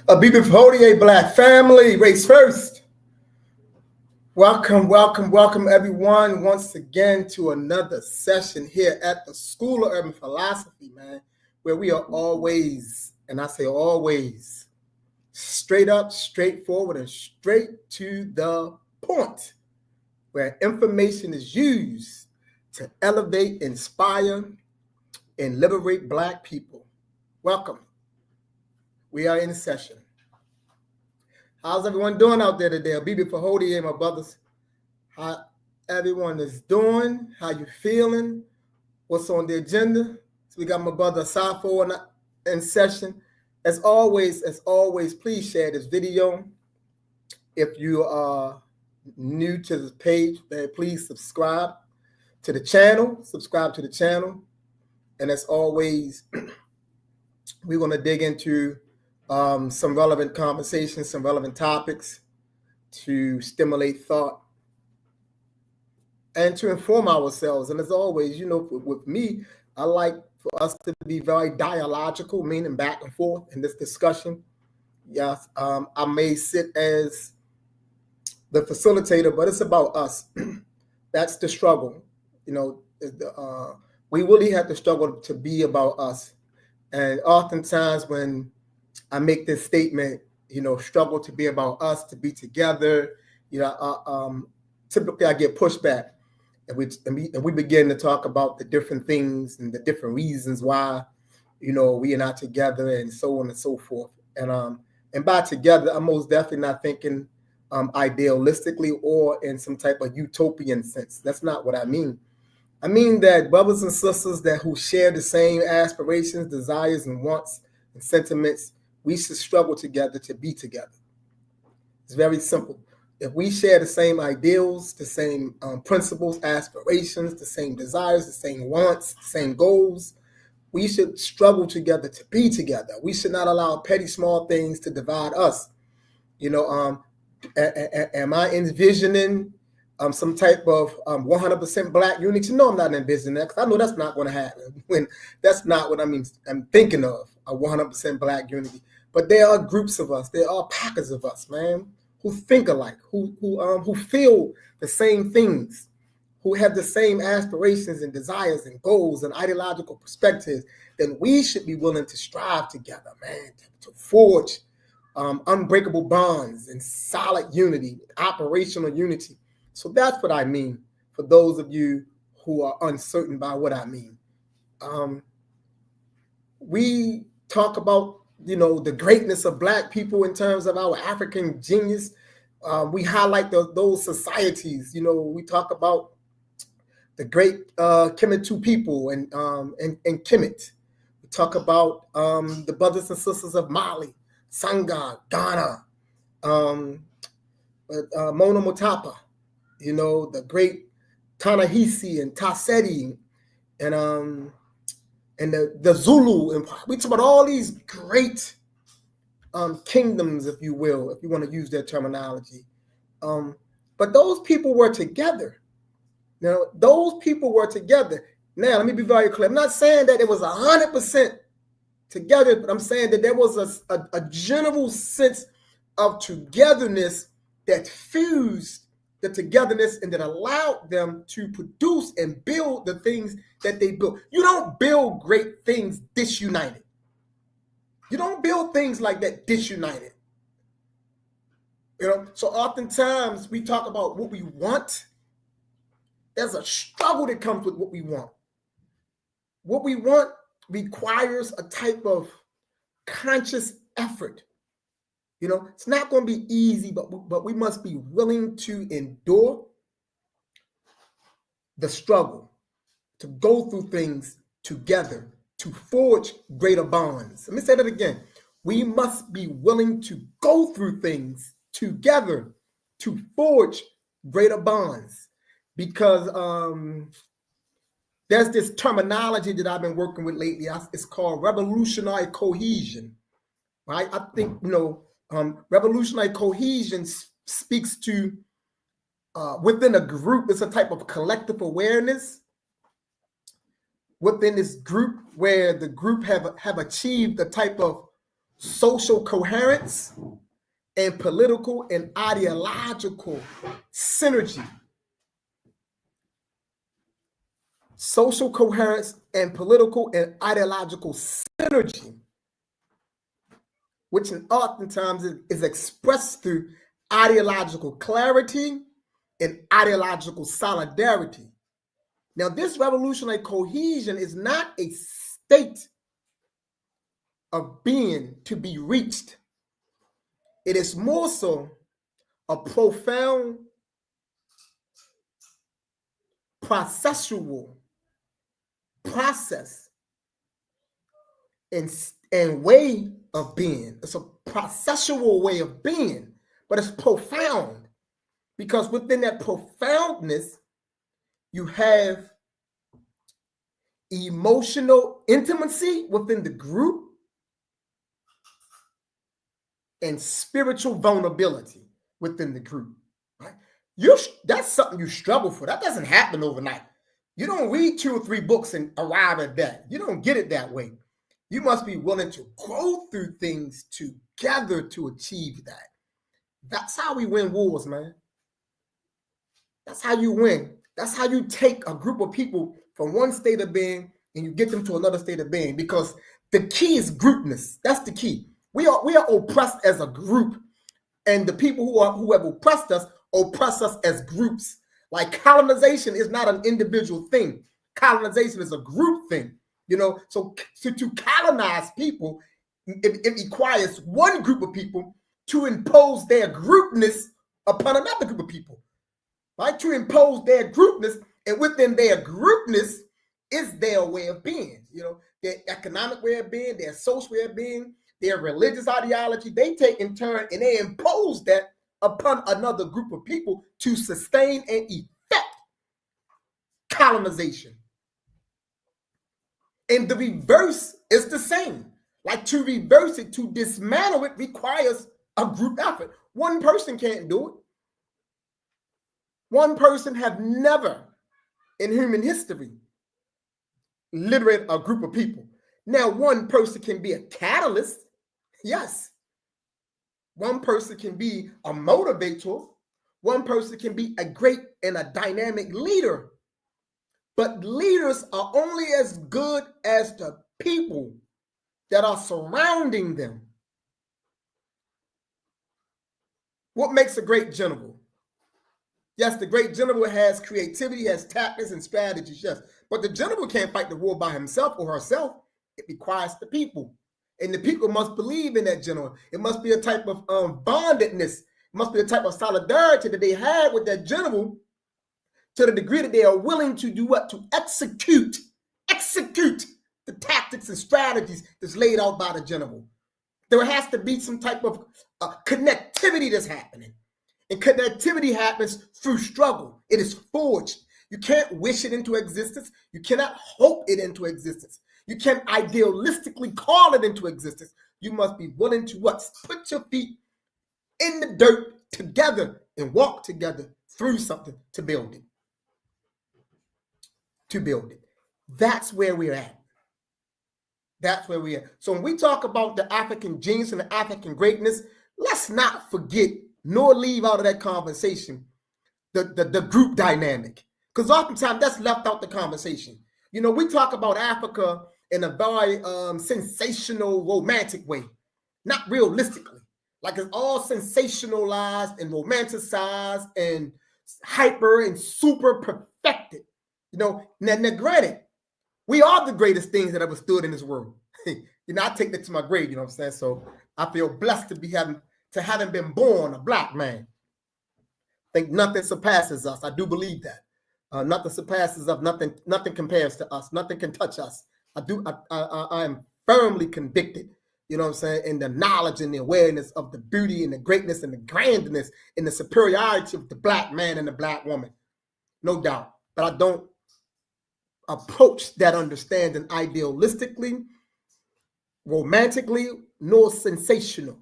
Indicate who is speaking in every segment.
Speaker 1: BB Black family, race first. Welcome everyone once again to another session here at the School of Urban Philosophy, man, where we are always, and I say always, straight up, straightforward, and straight to the point, where information is used to elevate, inspire, and liberate Black people. Welcome. We are in session. How's everyone doing out there today? BB Fahodi and my brothers. How everyone is doing? How you feeling? What's on the agenda? So we got my brother Safo in session. As always, please share this video. If you are new to this page, please subscribe to the channel. And as always, we're going to dig into some relevant conversations, some relevant topics to stimulate thought and to inform ourselves. And as always, with me, I like for us to be very dialogical, meaning back and forth in this discussion. Yes, I may sit as the facilitator, but it's about us. That's the struggle. We really have to struggle to be about us. And oftentimes when I make this statement, struggle to be about us, to be together, typically I get pushback. And we begin to talk about the different things and the different reasons why, we are not together and so on and so forth. And by together, I'm most definitely not thinking idealistically or in some type of utopian sense. That's not what I mean. I mean that brothers and sisters who share the same aspirations, desires, and wants and sentiments, we should struggle together to be together. It's very simple. If we share the same ideals, the same principles, aspirations, the same desires, the same wants, the same goals, we should struggle together to be together. We should not allow petty small things to divide us. Am I envisioning some type of 100% Black unity? No, I'm not envisioning that, because I know that's not going to happen. That's not what I'm thinking of, a 100% Black unity. But there are groups of us, there are pockets of us, man, who think alike, who feel the same things, who have the same aspirations and desires and goals and ideological perspectives. Then we should be willing to strive together, man, to forge unbreakable bonds and solid unity, operational unity. So that's what I mean for those of you who are uncertain by what I mean. We talk about, the greatness of Black people in terms of our African genius. We highlight those societies. We talk about the great Kemetu people and Kemet. We talk about the brothers and sisters of Mali, Sanga, Ghana, Mona Motapa. The great Ta-Nehisi and Ta-Seti and the Zulu Empire. We talk about all these great kingdoms, if you will, if you want to use that terminology. But those people were together. Those people were together. Now, let me be very clear. I'm not saying that it was 100% together, but I'm saying that there was a general sense of togetherness that fused the togetherness and that allowed them to produce and build the things that they built. You don't build great things disunited. You don't build things like that disunited. So oftentimes we talk about what we want. There's a struggle that comes with what we want. What we want requires a type of conscious effort. It's not going to be easy, but we must be willing to endure the struggle, to go through things together, to forge greater bonds. Let me say that again. We must be willing to go through things together to forge greater bonds, because there's this terminology that I've been working with lately. It's called revolutionary cohesion, right? I think, revolutionary cohesion speaks to within a group. It's a type of collective awareness within this group where the group have achieved a type of social coherence, and political and ideological synergy. Social coherence and political and ideological synergy, which oftentimes is expressed through ideological clarity and ideological solidarity. Now, this revolutionary cohesion is not a state of being to be reached. It is more so a profound processual process and way of being. It's a processual way of being, but it's profound because within that profoundness, you have emotional intimacy within the group and spiritual vulnerability within the group. Right? That's something you struggle for. That doesn't happen overnight. You don't read 2 or 3 books and arrive at that. You don't get it that way. You must be willing to go through things together to achieve that. That's how we win wars, man. That's how you win. That's how you take a group of people from one state of being and you get them to another state of being, because the key is groupness. That's the key. We are oppressed as a group, and the people who have oppressed us oppress us as groups. Like colonization is not an individual thing. Colonization is a group thing. So to colonize people, it requires one group of people to impose their groupness upon another group of people, right? To impose their groupness, and within their groupness is their way of being, their economic way of being, their social way of being, their religious ideology. They take in turn and they impose that upon another group of people to sustain and effect colonization. And the reverse is the same. Like, to reverse it, to dismantle it, requires a group effort. One person can't do it. One person have never in human history liberated a group of people. Now, one person can be a catalyst. Yes. One person can be a motivator. One person can be a great and a dynamic leader. But leaders are only as good as the people that are surrounding them. What makes a great general? Yes, the great general has creativity, has tactics and strategies, yes. But the general can't fight the war by himself or herself. It requires the people. And the people must believe in that general. It must be a type of bondedness. It must be a type of solidarity that they have with that general, to the degree that they are willing to do what? To execute the tactics and strategies that's laid out by the general. There has to be some type of connectivity that's happening. And connectivity happens through struggle. It is forged. You can't wish it into existence. You cannot hope it into existence. You can't idealistically call it into existence. You must be willing to what? Put your feet in the dirt together and walk together through something to build it. That's where we're at. So when we talk about the African genius and the African greatness, let's not forget nor leave out of that conversation the group dynamic, because oftentimes that's left out the conversation. We talk about Africa in a very sensational, romantic way, not realistically. Like, it's all sensationalized and romanticized and hyper and super perfected. Now granted, we are the greatest things that ever stood in this world. I take that to my grave, you know what I'm saying? So I feel blessed to having been born a Black man. I think nothing surpasses us. I do believe that. Nothing surpasses us. Nothing compares to us. Nothing can touch us. I am firmly convicted, you know what I'm saying, in the knowledge and the awareness of the beauty and the greatness and the grandness and the superiority of the Black man and the Black woman. No doubt. But I don't approach that understanding idealistically, romantically, nor sensational.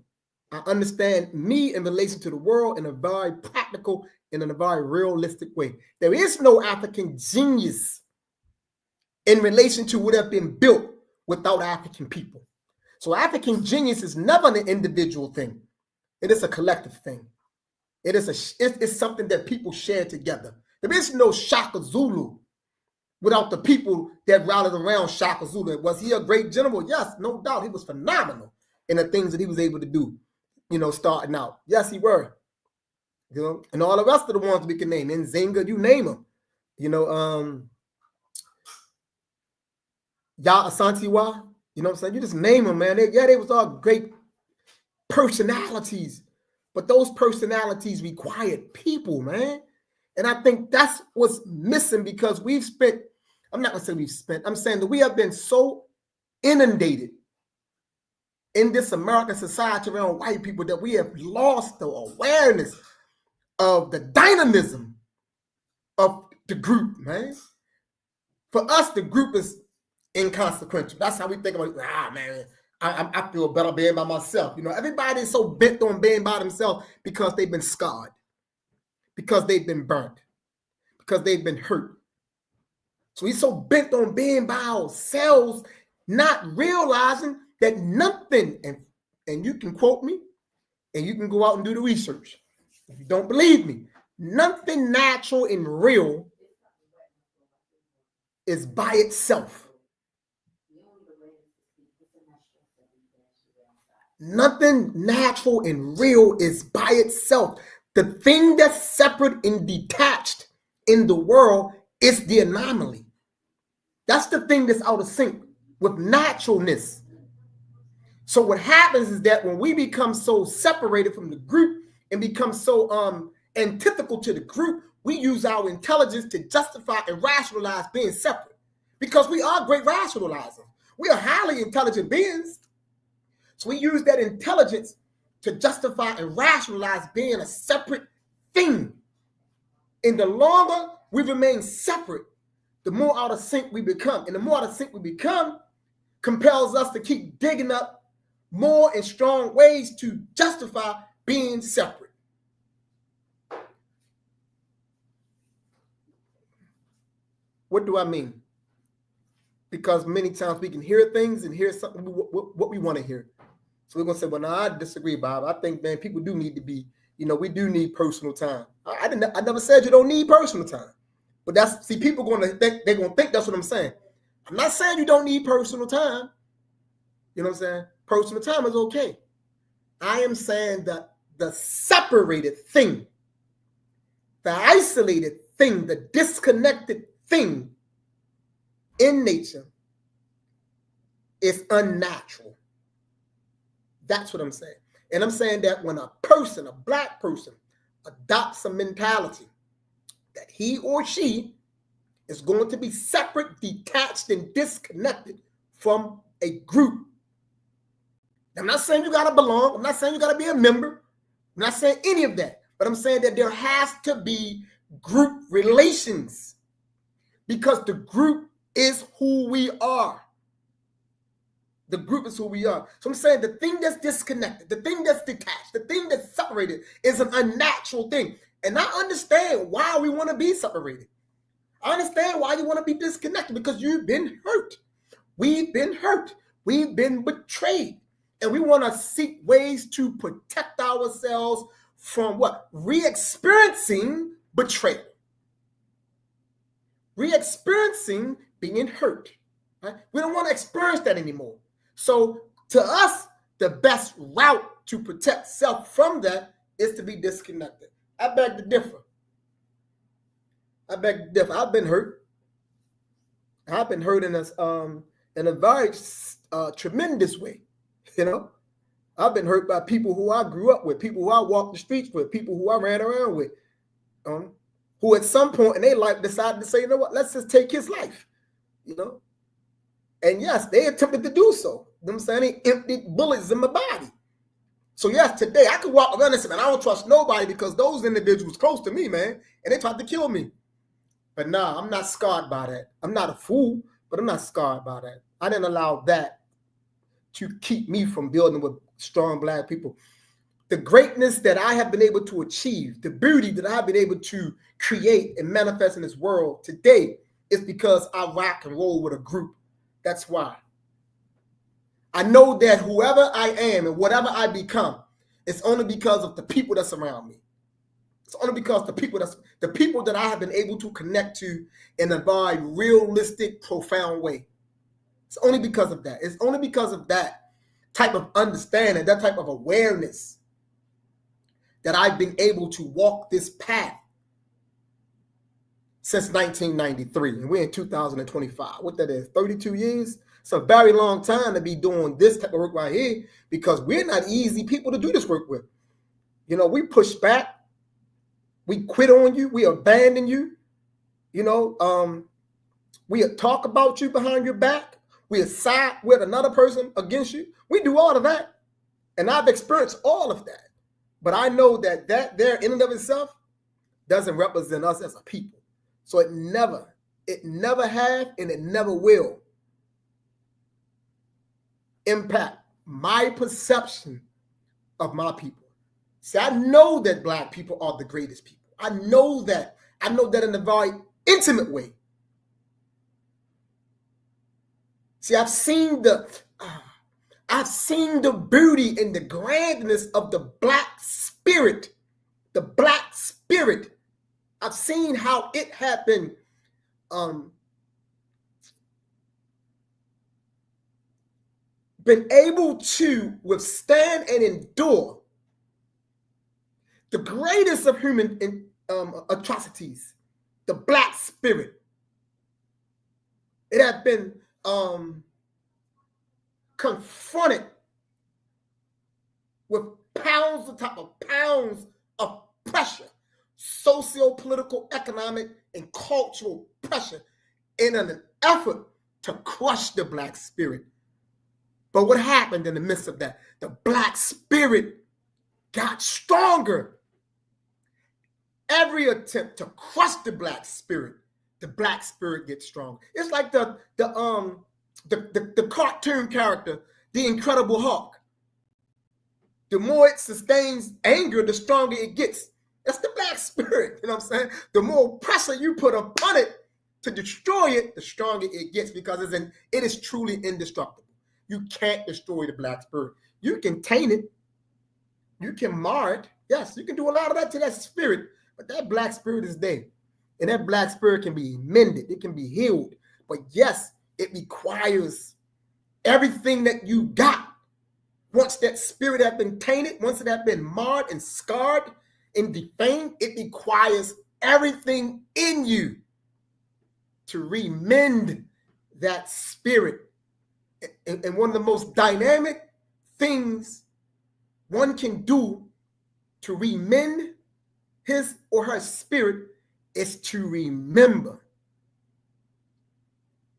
Speaker 1: I understand me in relation to the world in a very practical and in a very realistic way. There is no African genius in relation to what have been built without African people. So African genius is never an individual thing. It is a collective thing. It's something that people share together. There is no Shaka Zulu without the people that rallied around Shaka Zulu. Was he a great general? Yes, no doubt. He was phenomenal in the things that he was able to do, starting out. Yes, he were. And all the rest of the ones we can name, Nzinga, you name them. Ya Asantewa, you know what I'm saying? You just name them, man. They was all great personalities, but those personalities required people, man. And I think that's what's missing, because I'm not gonna say I'm saying that we have been so inundated in this American society around white people that we have lost the awareness of the dynamism of the group, man. For us, the group is inconsequential. That's how we think about it. Man, I feel better being by myself. Everybody's so bent on being by themselves because they've been scarred, because they've been burnt, because they've been hurt. So we're so bent on being by ourselves, not realizing that nothing, and you can quote me, and you can go out and do the research. If you don't believe me, nothing natural and real is by itself. Nothing natural and real is by itself. The thing that's separate and detached in the world is the anomaly. That's the thing that's out of sync with naturalness. So what happens is that when we become so separated from the group and become so antithetical to the group, we use our intelligence to justify and rationalize being separate, because we are great rationalizers. We are highly intelligent beings. So we use that intelligence to justify and rationalize being a separate thing. And the longer we remain separate, the more out of sync we become. And the more out of sync we become compels us to keep digging up more and strong ways to justify being separate. What do I mean? Because many times we can hear things and hear something what we want to hear. So we're going to say, well, no, I disagree, Bob. I think, man, people do need to be, we do need personal time. I never said you don't need personal time. But people they're going to think that's what I'm saying. I'm not saying you don't need personal time. You know what I'm saying? Personal time is okay. I am saying that the separated thing, the isolated thing, the disconnected thing in nature is unnatural. That's what I'm saying. And I'm saying that when a Black person, adopts a mentality that he or she is going to be separate, detached, and disconnected from a group. I'm not saying you got to belong. I'm not saying you got to be a member. I'm not saying any of that. But I'm saying that there has to be group relations, because the group is who we are. The group is who we are. So I'm saying the thing that's disconnected, the thing that's detached, the thing that's separated is an unnatural thing. And I understand why we want to be separated. I understand why you want to be disconnected, because you've been hurt. We've been hurt. We've been betrayed. And we want to seek ways to protect ourselves from what? Re-experiencing betrayal. Re-experiencing being hurt. Right? We don't want to experience that anymore. So to us, the best route to protect self from that is to be disconnected. I beg to differ. I've been hurt. I've been hurt in a very tremendous way. I've been hurt by people who I grew up with, people who I walked the streets with, people who I ran around with, who at some point in their life decided to say, you know what, let's just take his life, And yes, they attempted to do so. Them saying they emptied bullets in my body. So yes, today I could walk around and say, man, I don't trust nobody because those individuals close to me, man, and they tried to kill me. But nah, I'm not scarred by that. I'm not a fool, but I'm not scarred by that. I didn't allow that to keep me from building with strong Black people. The greatness that I have been able to achieve, the beauty that I've been able to create and manifest in this world today is because I rock and roll with a group. That's why. I know that whoever I am and whatever I become, it's only because of the people that surround me. It's only because the people that I have been able to connect to in a very realistic, profound way. It's only because of that. It's only because of that type of understanding, that type of awareness, that I've been able to walk this path since 1993. And we're in 2025. What that is, 32 years? It's a very long time to be doing this type of work right here, because we're not easy people to do this work with. You know, we push back. We quit on you. We abandon you. You know, we talk about you behind your back. We side with another person against you. We do all of that. And I've experienced all of that. But I know that there in and of itself doesn't represent us as a people. So it never have and it never will impact my perception of my people. See, I know that Black people are the greatest people. I know that in a very intimate way. See, I've seen the beauty and the grandness of the Black spirit. The Black spirit. I've seen how it had been able to withstand and endure the greatest of human atrocities, the Black spirit. It had been confronted with pounds on top of pounds of pressure, socio-political, economic, and cultural pressure in an effort to crush the Black spirit. But what happened in the midst of that? The Black spirit got stronger. Every attempt to crush the Black spirit gets stronger. It's like the cartoon character, the Incredible Hulk. The more it sustains anger, the stronger it gets. That's the Black spirit, you know what I'm saying? The more pressure you put upon it to destroy it, the stronger it gets, because it is truly indestructible. You can't destroy the Black spirit. You can taint it. You can mar it. Yes, you can do a lot of that to that spirit, but that Black spirit is there. And that Black spirit can be mended. It can be healed. But yes, it requires everything that you got. Once that spirit has been tainted, once it has been marred and scarred and defamed, it requires everything in you to remend that spirit. And one of the most dynamic things one can do to remend his or her spirit is to remember.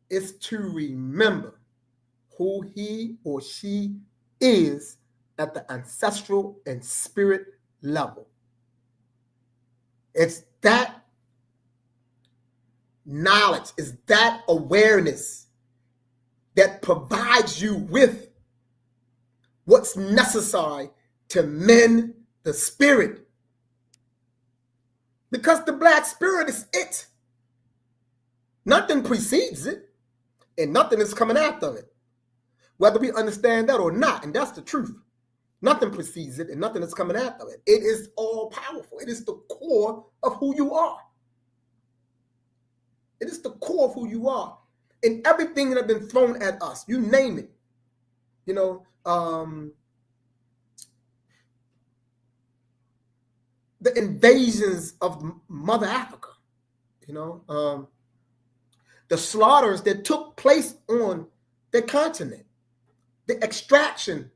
Speaker 1: It's to remember who he or she is at the ancestral and spirit level. It's that knowledge, it's that awareness that provides you with what's necessary to mend the spirit. Because the Black spirit is it. Nothing precedes it, and nothing is coming after it. Whether we understand that or not, and that's the truth. Nothing precedes it, and nothing is coming after it. It is all powerful. It is the core of who you are. It is the core of who you are. And everything that has been thrown at us, you name it. You know, the invasions of Mother Africa, you know, the slaughters that took place on the continent, the extraction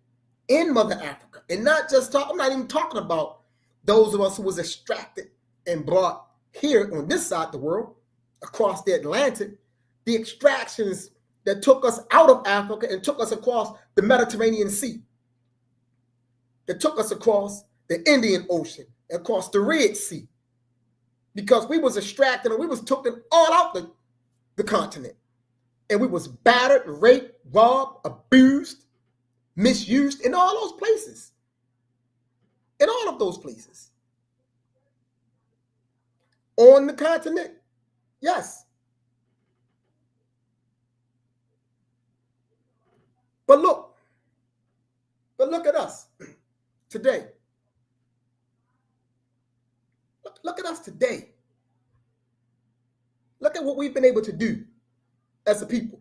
Speaker 1: in Mother Africa. And not just I'm not even talking about those of us who was extracted and brought here on this side of the world, across the Atlantic, the extractions that took us out of Africa and took us across the Mediterranean Sea, that took us across the Indian Ocean, across the Red Sea, because we was extracted and we was taken all out the continent. And we was battered, raped, robbed, abused, misused in all those places. In all of those places. On the continent, yes. But look, today. Look at us today. Look at what we've been able to do as a people.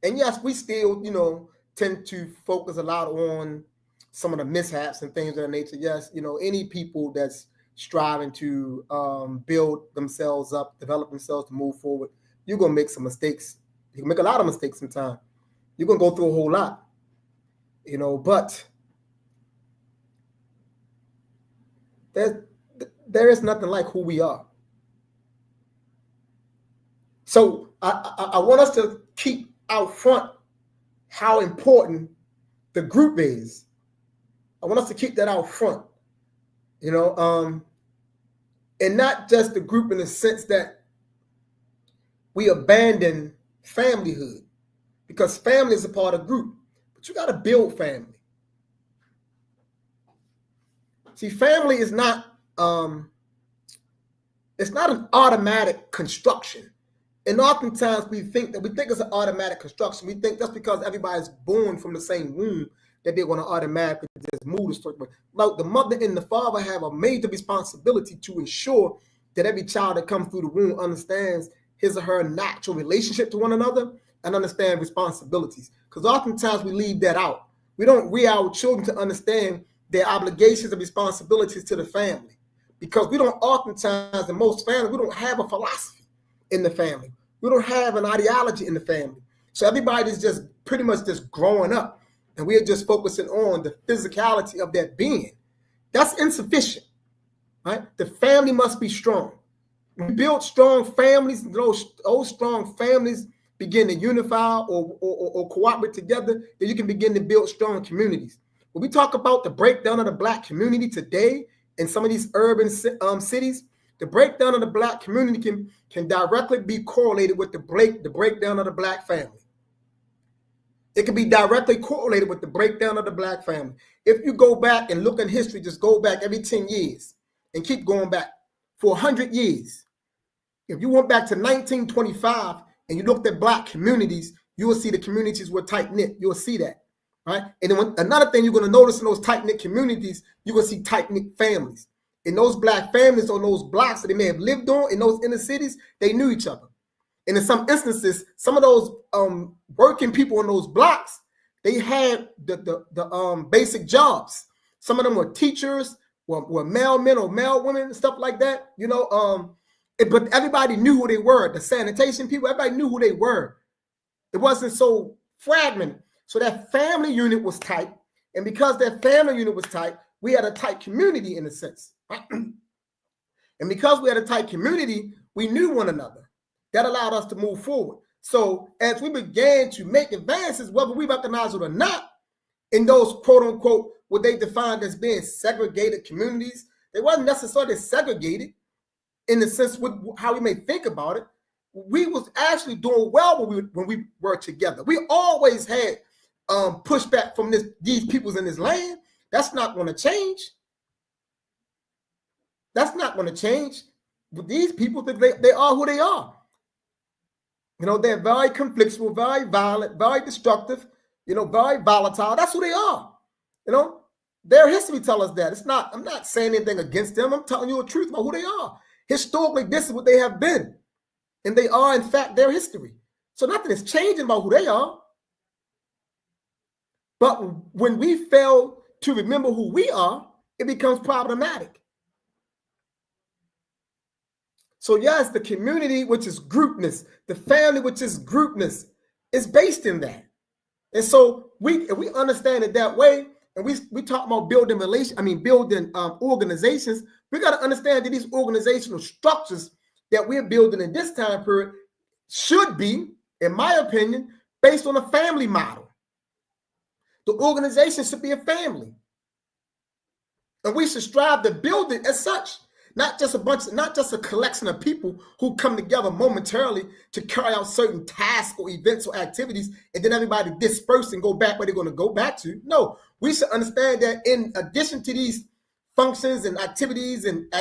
Speaker 1: And yes, we still, tend to focus a lot on some of the mishaps and things of that nature. Yes, any people that's striving to build themselves up, develop themselves to move forward, you're going to make some mistakes. You can make a lot of mistakes sometimes. You're going to go through a whole lot, but there is nothing like who we are. So I want us to keep out front how important the group is. I want us to keep that out front, and not just the group in the sense that we abandon familyhood, because family is a part of group, but you got to build family. See, family is not it's not an automatic construction. And oftentimes we think it's an automatic construction. We think that's because everybody's born from the same womb that they're going to automatically just move the story. Like the mother and the father have a major responsibility to ensure that every child that comes through the womb understands his or her natural relationship to one another and understand responsibilities. Because oftentimes we leave that out. We don't rear our children to understand their obligations and responsibilities to the family. Because we don't oftentimes, in most families, we don't have a philosophy in the family. We don't have an ideology in the family. So everybody's just pretty much just growing up, and we're just focusing on the physicality of that being. That's insufficient, right? The family must be strong. When we build strong families, those strong families begin to unify or cooperate together, then you can begin to build strong communities. When we talk about the breakdown of the Black community today in some of these urban cities, the breakdown of the Black community can directly be correlated with the breakdown of the Black family. It can be directly correlated with the breakdown of the Black family. If you go back and look in history, just go back every 10 years and keep going back for 100 years. If you went back to 1925 and you looked at Black communities, you will see the communities were tight-knit. You will see that, right? And then another thing you're going to notice in those tight-knit communities, you're going to see tight-knit families. In those Black families on those blocks that they may have lived on in those inner cities, they knew each other. And in some instances, some of those working people on those blocks, they had the basic jobs. Some of them were teachers, were male men or male women and stuff like that, but everybody knew who they were. The sanitation people, everybody knew who they were. It wasn't so fragmented. So that family unit was tight. And because that family unit was tight, we had a tight community in a sense. And because we had a tight community, we knew one another. That allowed us to move forward. So as we began to make advances, whether we recognize it or not, in those quote unquote, what they defined as being segregated communities, they wasn't necessarily segregated in the sense with how we may think about it. We was actually doing well when we were together. We always had pushback from these peoples in this land. That's not going to change. That's not going to change. But these people, they are who they are. They're very conflictual, very violent, very destructive, very volatile. That's who they are. Their history tells us that. I'm not saying anything against them. I'm telling you the truth about who they are. Historically, this is what they have been. And they are, in fact, their history. So nothing is changing about who they are. But when we fail to remember who we are, it becomes problematic. So yes, the community, which is groupness, the family, which is groupness, is based in that. And so if we understand it that way, and we talk about building organizations, we got to understand that these organizational structures that we're building in this time period should be, in my opinion, based on a family model. The organization should be a family. And we should strive to build it as such. Not just a collection of people who come together momentarily to carry out certain tasks or events or activities, and then everybody disperse and go back where they're going to go back to. No, we should understand that in addition to these functions and activities and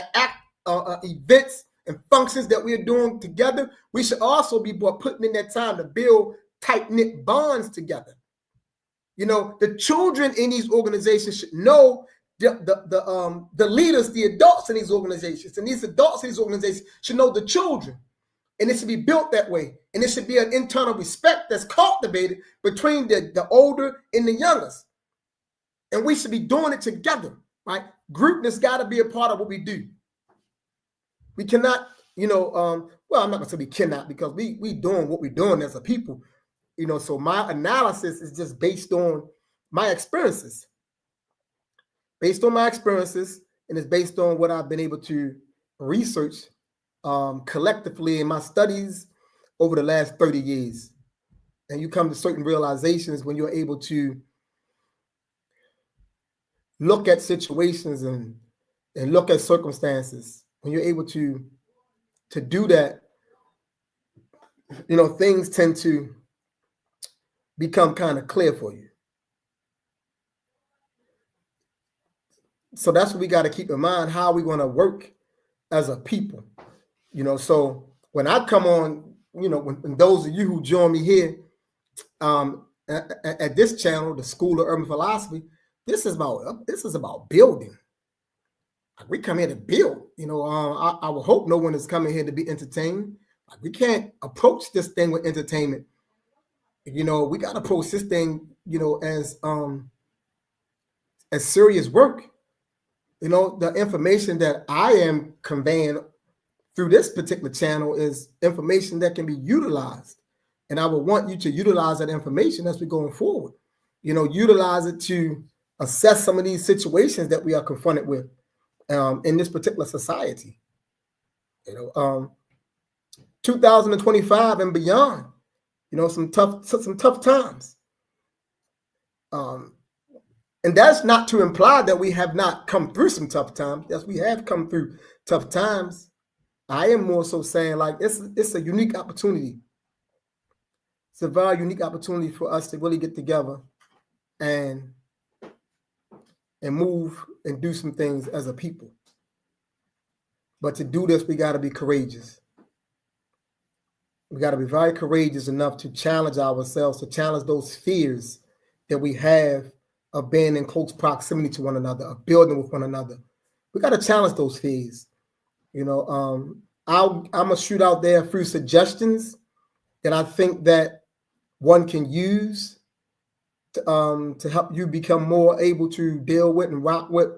Speaker 1: events and functions that we're doing together, we should also be putting in that time to build tight-knit bonds together. The children in these organizations should know the leaders, the adults in these organizations, and these adults in these organizations should know the children. And it should be built that way. And it should be an internal respect that's cultivated between the older and the youngest. And we should be doing it together, right? Groupness got to be a part of what we do. We cannot, well, I'm not going to say we cannot, because we doing what we're doing as a people. So my analysis is just based on my experiences. Based on my experiences, and it's based on what I've been able to research collectively in my studies over the last 30 years. And you come to certain realizations when you're able to look at situations and look at circumstances. When you're able to do that, things tend to become kind of clear for you. So that's what we got to keep in mind, how we're going to work as a people. So when I come on, when those of you who join me here at this channel, the School of Urban Philosophy, this is about building. We come here to build. I would hope no one is coming here to be entertained. We can't approach this thing with entertainment. We got to approach this thing, as serious work. The information that I am conveying through this particular channel is information that can be utilized. And I would want you to utilize that information as we're going forward. Utilize it to assess some of these situations that we are confronted with in this particular society. 2025 and beyond, some tough times. And that's not to imply that we have not come through some tough times. Yes, we have come through tough times. I am more so saying, like, it's a unique opportunity. It's a very unique opportunity for us to really get together and move and do some things as a people. But to do this, we got to be courageous. We got to be very courageous enough to challenge ourselves, to challenge those fears that we have of being in close proximity to one another, of building with one another. We got to challenge those fears. I'm gonna shoot out there a few suggestions that I think that one can use to help you become more able to deal with and rock with,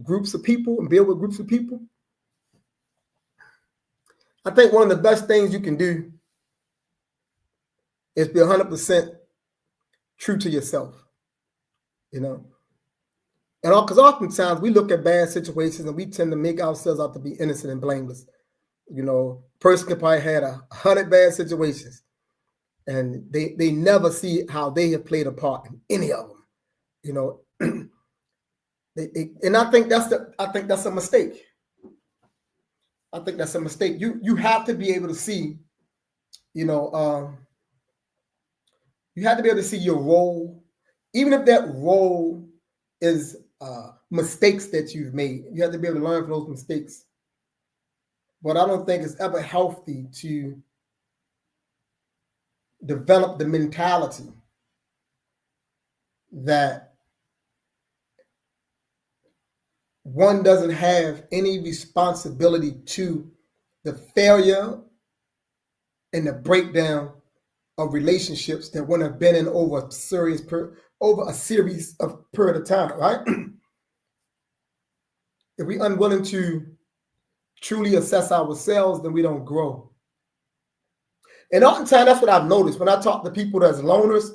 Speaker 1: groups of people and build with groups of people. I think one of the best things you can do is be 100% true to yourself. And because oftentimes we look at bad situations and we tend to make ourselves out to be innocent and blameless. Person could probably had 100 bad situations, and they never see how they have played a part in any of them. And I think that's a mistake. I think that's a mistake. You have to be able to see, you have to be able to see your role, even if that role is mistakes that you've made. You have to be able to learn from those mistakes. But I don't think it's ever healthy to develop the mentality that one doesn't have any responsibility to the failure and the breakdown of relationships that one have been in over a series of period of time, right? If we're unwilling to truly assess ourselves, then we don't grow. And oftentimes, that's what I've noticed when I talk to people that's loners.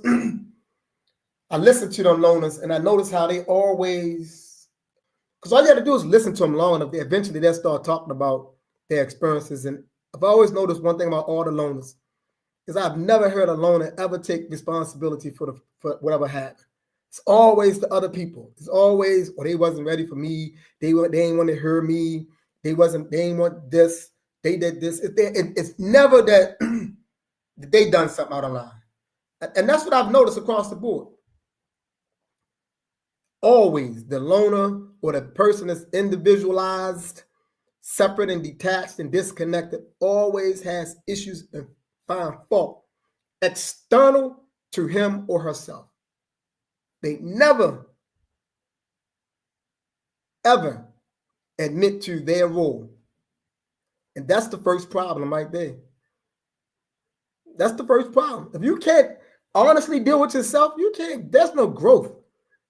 Speaker 1: I listen to them loners, and I notice how they always, because all you have to do is listen to them long enough. Eventually, they'll start talking about their experiences. And I've always noticed one thing about all the loners is I've never heard a loner ever take responsibility for whatever happened. It's always the other people. It's always, they wasn't ready for me. They ain't want to hear me. They ain't want this. They did this. It's never that they done something out of line. And that's what I've noticed across the board. Always the loner or the person that's individualized, separate and detached and disconnected always has issues and find fault external to him or herself. They never, ever admit to their role. And that's the first problem right there. That's the first problem. If you can't honestly deal with yourself, you can't, there's no growth,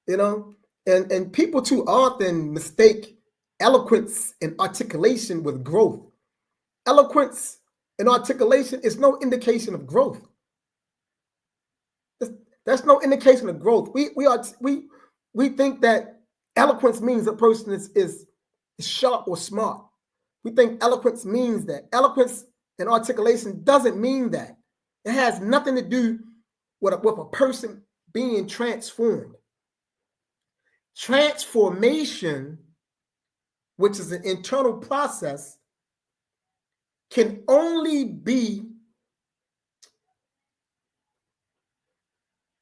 Speaker 1: you know? And people too often mistake eloquence and articulation with growth. Eloquence and articulation is no indication of growth. That's no indication of growth. We think that eloquence means a person is sharp or smart. We think eloquence means that. Eloquence and articulation doesn't mean that. It has nothing to do with a person being transformed. Transformation, which is an internal process, can only be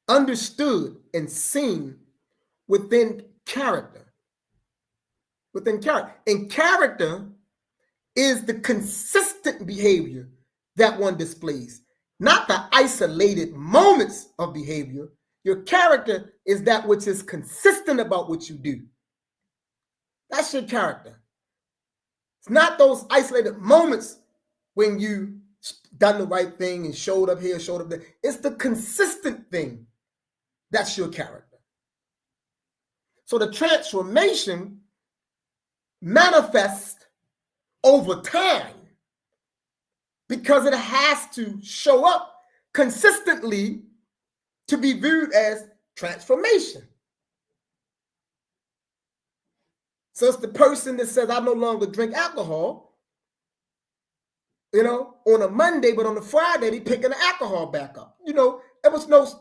Speaker 1: understood and seen within character. Within character. And character is the consistent behavior that one displays, not the isolated moments of behavior. Your character is that which is consistent about what you do. That's your character. It's not those isolated moments when you done the right thing and showed up here, showed up there. It's the consistent thing. That's your character. So the transformation manifests over time because it has to show up consistently to be viewed as transformation. So it's the person that says, I no longer drink alcohol, on a Monday, but on a Friday, they picking the alcohol back up. It was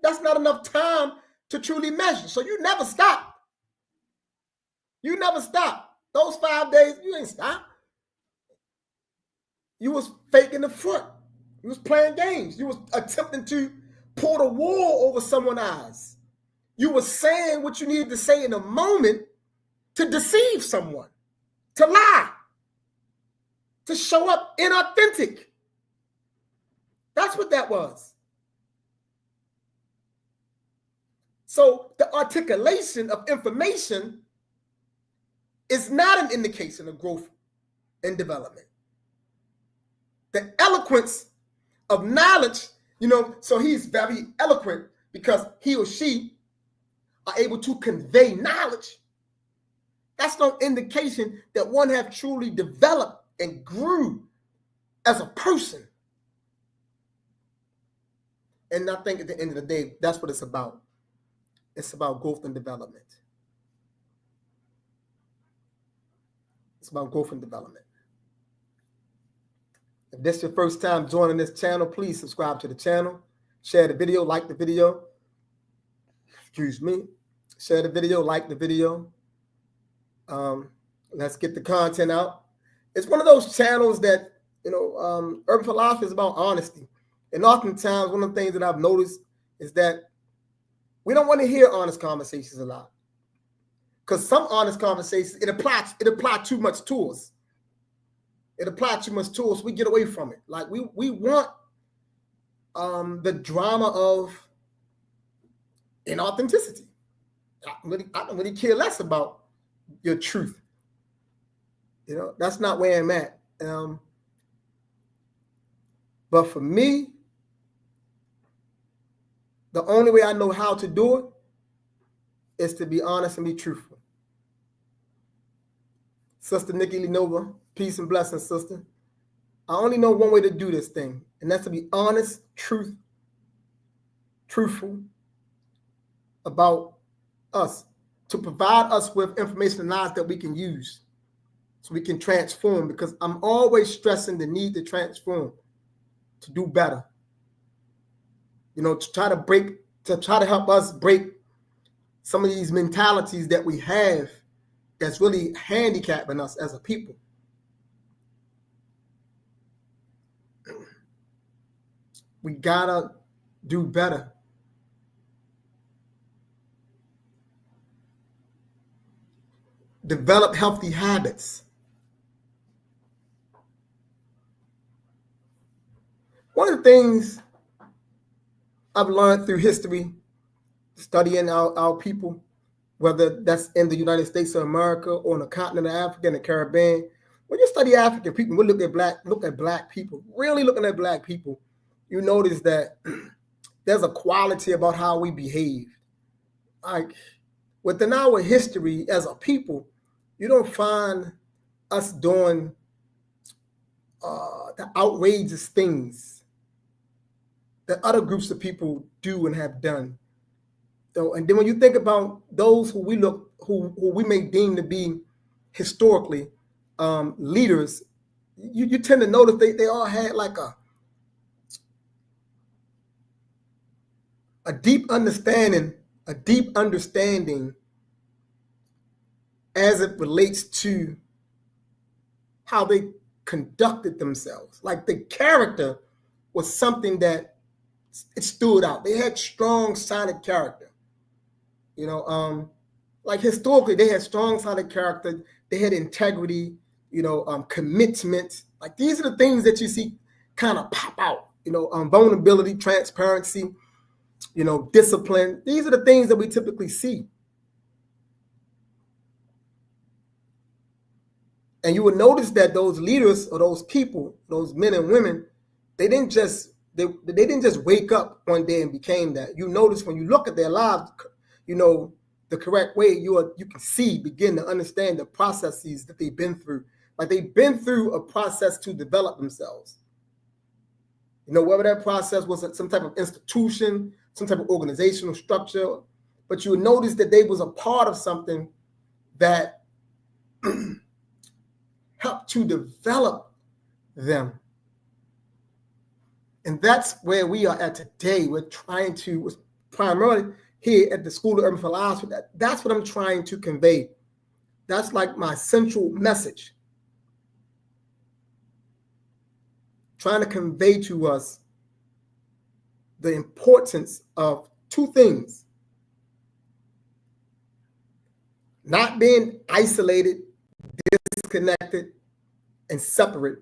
Speaker 1: that's not enough time to truly measure. So you never stop. You never stop. Those 5 days, you ain't stop. You was faking the front. You was playing games. You was attempting to pour the wool over someone's eyes. You were saying what you needed to say in a moment to deceive someone, to lie, to show up inauthentic. That's what that was. So the articulation of information is not an indication of growth and development. The eloquence of knowledge, so he's very eloquent because he or she are able to convey knowledge. That's no indication that one have truly developed and grew as a person. And I think at the end of the day, that's what it's about. It's about growth and development. It's about growth and development. If this is your first time joining this channel, please subscribe to the channel. Share the video, like the video. Excuse me. Share the video, like the video. Let's get the content out. It's one of those channels that, urban philosophy is about honesty. And oftentimes, one of the things that I've noticed is that we don't want to hear honest conversations a lot. Because some honest conversations, it applies too much to us. It applies too much to us. We get away from it. Like we want the drama of inauthenticity. I don't really care less about your truth. That's not where I'm at. But for me, the only way I know how to do it is to be honest and be truthful. Sister Nikki Lenova, peace and blessings, sister. I only know one way to do this thing, and that's to be honest, truthful about us, to provide us with information and knowledge that we can use so we can transform, because I'm always stressing the need to transform, to do better, to try to help us break some of these mentalities that we have that's really handicapping us as a people. We gotta do better. Develop healthy habits. One of the things I've learned through history studying our people, whether that's in the United States of America or on the continent of Africa and the Caribbean. When you study African people, we look at black people, really looking at black people, you notice that there's a quality about how we behave. Like within our history as a people, you don't find us doing the outrageous things that other groups of people do and have done. So, and then when you think about those who we may deem to be historically leaders, you tend to notice they all had like a deep understanding as it relates to how they conducted themselves. Like the character was something that it stood out. They had strong, solid character. Like historically, they had strong, solid character. They had integrity, commitment. Like these are the things that you see kind of pop out. Vulnerability, transparency, discipline. These are the things that we typically see. And you would notice that those leaders or those people, those men and women, they didn't just wake up one day and became that. You notice when you look at their lives, the correct way, you can begin to understand the processes that they've been through. Like they've been through a process to develop themselves. Whether that process was some type of institution, some type of organizational structure, but you would notice that they was a part of something that helped to develop them. And that's where we are at today. We're trying to, primarily here at the School of Urban Philosophy, that's what I'm trying to convey. That's like my central message. Trying to convey to us the importance of two things. Not being isolated, disconnected, and separate,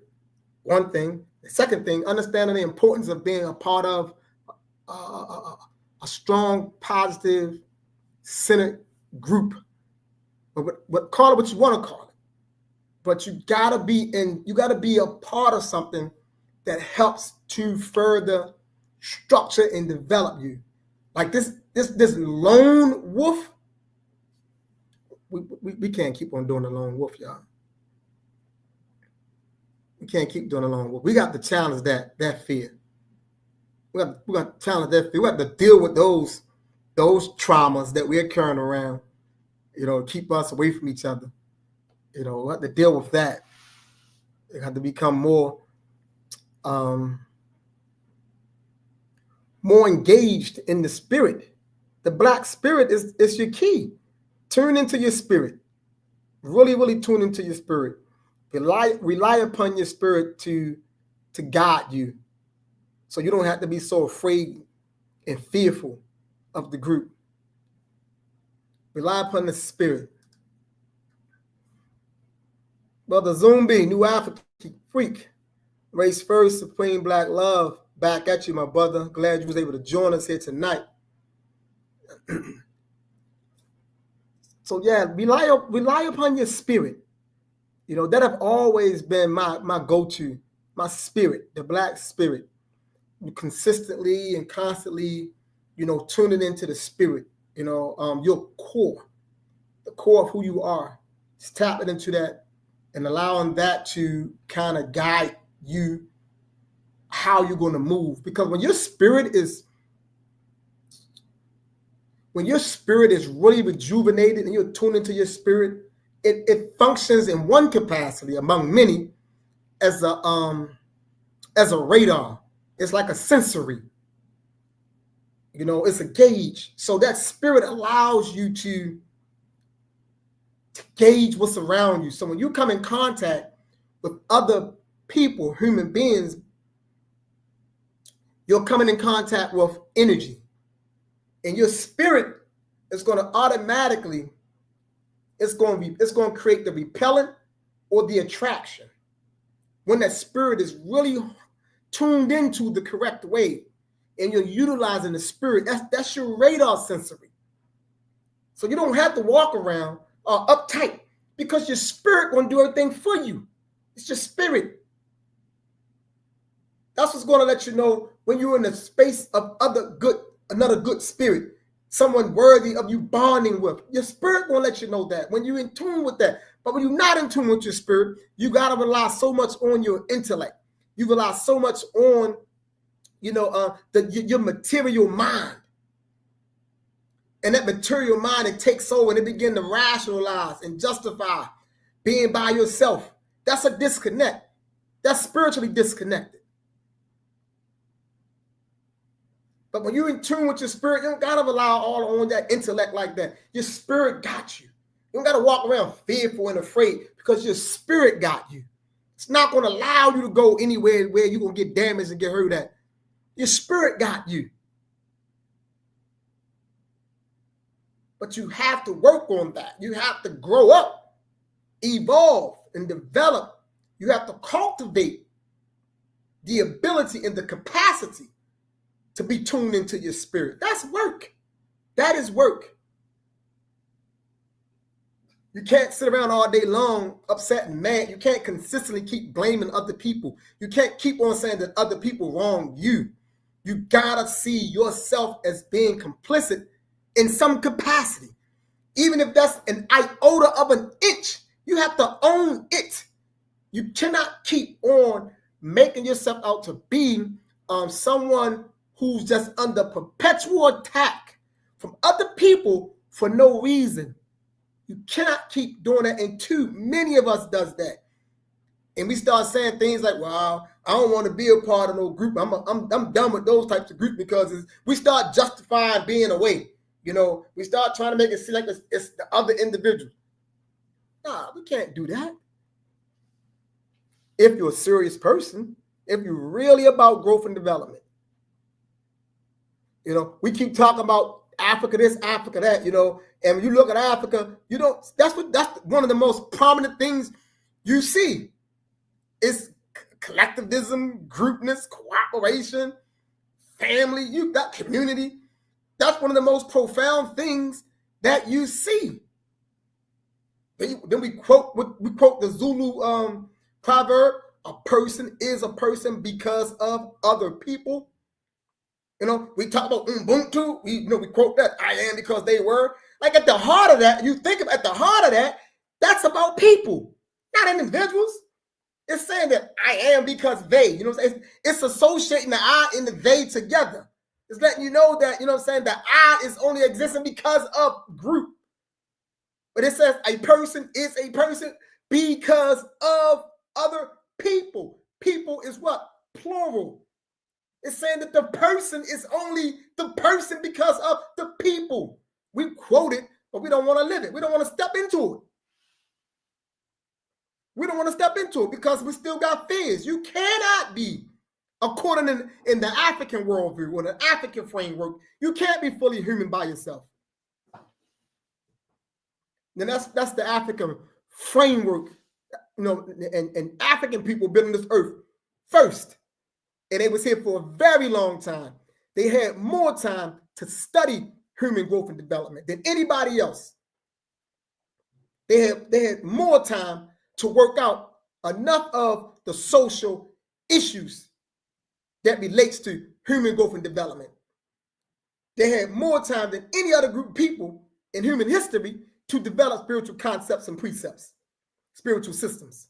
Speaker 1: one thing. The second thing, understanding the importance of being a part of a strong, positive, centered group. But call it what you want to call it. But you gotta be a part of something that helps to further structure and develop you. Like this lone wolf, we can't keep on doing the lone wolf, y'all. We can't keep doing the lone wolf. We got to challenge that fear. We got to challenge that fear. We have to deal with those traumas that we're carrying around, keep us away from each other. We have to deal with that. We have to become more engaged in the spirit. The Black spirit is your key. Tune into your spirit. Really, really tune into your spirit. Rely upon your spirit to guide you, so you don't have to be so afraid and fearful of the group. Rely upon the spirit. Brother Zumbi, New African Freak, Race First, Supreme Black Love, back at you, my brother. Glad you was able to join us here tonight. So yeah, rely upon your spirit. That have always been my go-to, my spirit, the Black spirit. You consistently and constantly, tuning into the spirit, your core, the core of who you are. Just tapping into that and allowing that to kind of guide you how you're going to move. Because when your spirit is really rejuvenated and you're tuned into your spirit, it functions in one capacity among many as a radar. It's like a sensory. It's a gauge. So that spirit allows you to gauge what's around you. So when you come in contact with other people, human beings, you're coming in contact with energy. And your spirit is going to automatically, it's going to create the repellent or the attraction. When that spirit is really tuned into the correct way, and you're utilizing the spirit, that's your radar sensory. So you don't have to walk around uptight, because your spirit going to do everything for you. It's your spirit. That's what's going to let you know when you're in the space of another good spirit, someone worthy of you bonding with. Your spirit going to let you know that when you're in tune with that. But when you're not in tune with your spirit, you got to rely so much on your intellect. You rely so much on, your material mind. And that material mind, it takes over and it begins to rationalize and justify being by yourself. That's a disconnect. That's spiritually disconnected. But when you're in tune with your spirit, you don't got to rely all on that intellect like that. Your spirit got you. You don't got to walk around fearful and afraid, because your spirit got you. It's not going to allow you to go anywhere where you're going to get damaged and get hurt at. Your spirit got you. But you have to work on that. You have to grow up, evolve, and develop. You have to cultivate the ability and the capacity to be tuned into your spirit. That's work. That is work. You can't sit around all day long upset and mad. You can't consistently keep blaming other people. You can't keep on saying that other people wrong you. You gotta see yourself as being complicit in some capacity. Even if that's an iota of an inch, you have to own it. You cannot keep on making yourself out to be someone who's just under perpetual attack from other people for no reason. You cannot keep doing that, and too many of us does that. And we start saying things like, well, I don't want to be a part of no group. I'm done with those types of groups, because we start justifying being away. We start trying to make it seem like it's the other individual. Nah, we can't do that. If you're a serious person, if you're really about growth and development. We keep talking about Africa this, Africa that, and when you look at Africa, that's one of the most prominent things you see. It's collectivism, groupness, cooperation, family, you got community. That's one of the most profound things that you see. Then we quote the Zulu proverb: a person is a person because of other people. We talk about Ubuntu. We quote that, I am because they were. Like, at the heart of that, you think at the heart of that, that's about people, not individuals. It's saying that I am because they. It's associating the I and the they together. It's letting you know that, the I is only existing because of group. But it says a person is a person because of other people. People is what? Plural. It's saying that the person is only the person because of the people. We quote it, but we don't want to live it. We don't want to step into it. We don't want to step into it because we still got fears. You cannot be, according in the African worldview or the African framework, you can't be fully human by yourself. Then that's the African framework, and African people building this earth first. And they was here for a very long time. They had more time to study human growth and development than anybody else. They had more time to work out enough of the social issues that relates to human growth and development. They had more time than any other group of people in human history to develop spiritual concepts and precepts, spiritual systems.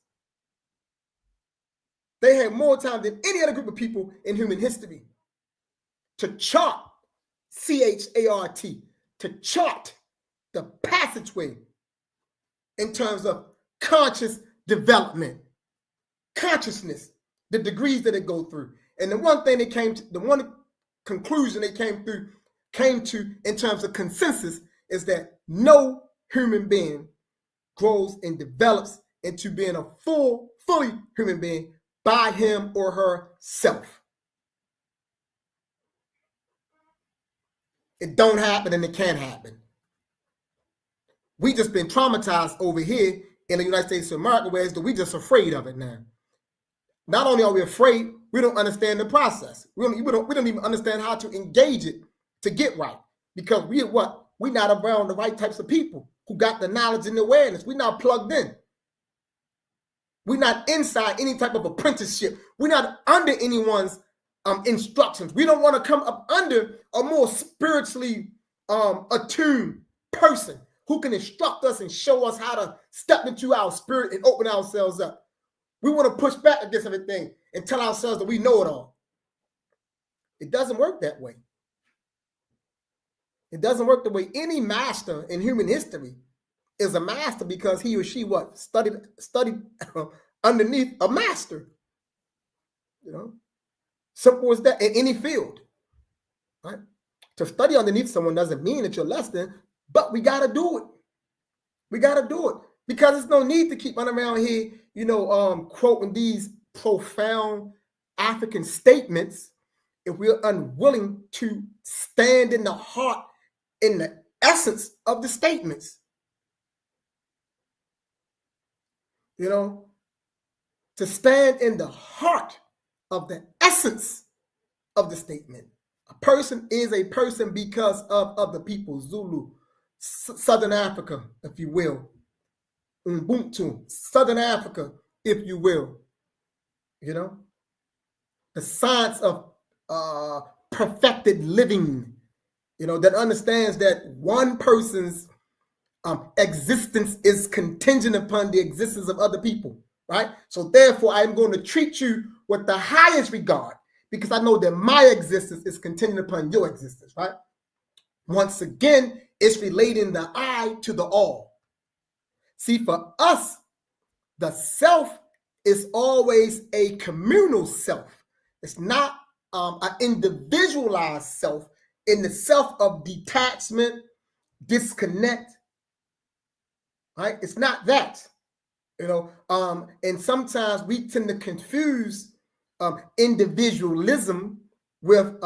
Speaker 1: They had more time than any other group of people in human history to chart, C-H-A-R-T, to chart the passageway in terms of conscious development, consciousness, the degrees that it go through. And the one conclusion they came to in terms of consensus is that no human being grows and develops into being a fully human being by him or herself. It don't happen and it can't happen. We just been traumatized over here in the United States of America, whereas we just afraid of it now. Not only are we afraid, we don't understand the process. We don't even understand how to engage it to get right. Because we're not around the right types of people who got the knowledge and the awareness. We're not plugged in. We're not inside any type of apprenticeship. We're not under anyone's instructions. We don't want to come up under a more spiritually attuned person who can instruct us and show us how to step into our spirit and open ourselves up. We want to push back against everything and tell ourselves that we know it all. It doesn't work that way. It doesn't work the way. Any master in human history is a master because he or she studied underneath a master. Simple as that in any field. Right? To study underneath someone doesn't mean that you're less than, but we got to do it. We got to do it because there's no need to keep running around here, quoting these profound African statements if we're unwilling to stand in the heart, in the essence of the statements. To stand in the heart of the essence of the statement. A person is a person because of other people. Zulu, Southern Africa, if you will. Ubuntu, Southern Africa, if you will. The science of perfected living, that understands that one person's existence is contingent upon the existence of other people, right? So therefore, I'm going to treat you with the highest regard because I know that my existence is contingent upon your existence, right? Once again, it's relating the I to the all. See, for us, the self is always a communal self. It's not an individualized self in the self of detachment, disconnect, right? It's not that, and sometimes we tend to confuse individualism with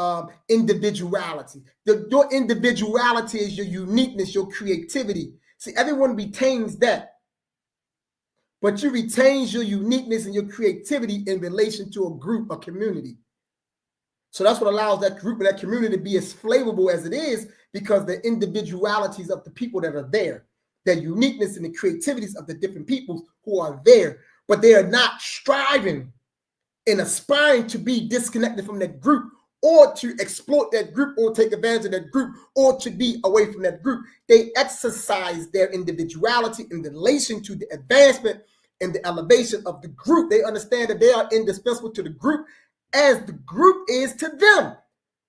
Speaker 1: individuality. Your individuality is your uniqueness, your creativity. See, everyone retains that, but you retain your uniqueness and your creativity in relation to a group, a community. So that's what allows that group and that community to be as flavorful as it is because the individualities of the people that are there, their uniqueness and the creativities of the different peoples who are there, but they are not striving and aspiring to be disconnected from that group or to exploit that group or take advantage of that group or to be away from that group. They exercise their individuality in relation to the advancement and the elevation of the group. They understand that they are indispensable to the group as the group is to them.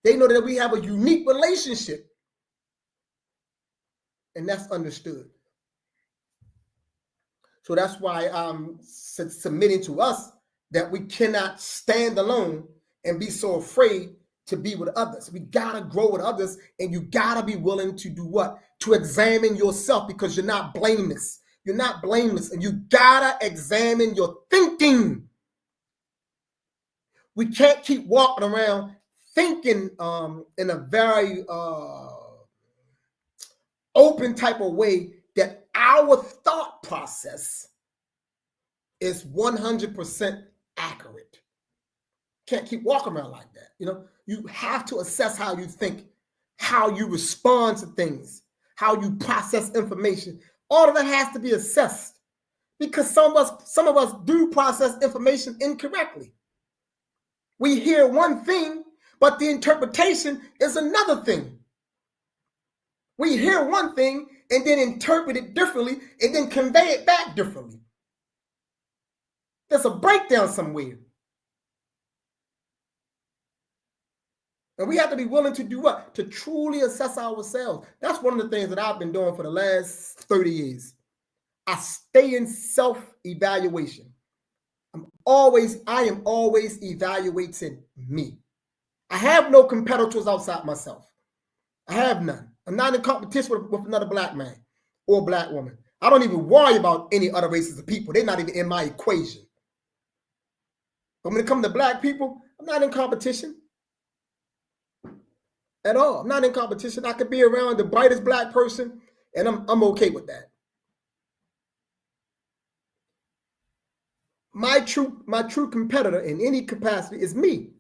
Speaker 1: They know that we have a unique relationship. And that's understood. So that's why I'm submitting to us that we cannot stand alone and be so afraid to be with others. We gotta grow with others, and you gotta be willing to do what? To examine yourself, because you're not blameless. You're not blameless, and you gotta examine your thinking. We can't keep walking around thinking in a very open type of way that our thought process is 100% accurate. Can't keep walking around like that. You have to assess how you think, how you respond to things, how you process information. All of that has to be assessed because some of us do process information incorrectly. We hear one thing, but the interpretation is another thing. We hear one thing and then interpret it differently and then convey it back differently. There's a breakdown somewhere. And we have to be willing to do what? To truly assess ourselves. That's one of the things that I've been doing for the last 30 years. I stay in self-evaluation. I am always evaluating me. I have no competitors outside myself. I have none. I'm not in competition with another black man or black woman. I don't even worry about any other races of people. They're not even in my equation. But when it comes to black people, I'm not in competition at all. I'm not in competition. I could be around the brightest black person, and I'm okay with that. my true competitor in any capacity is me.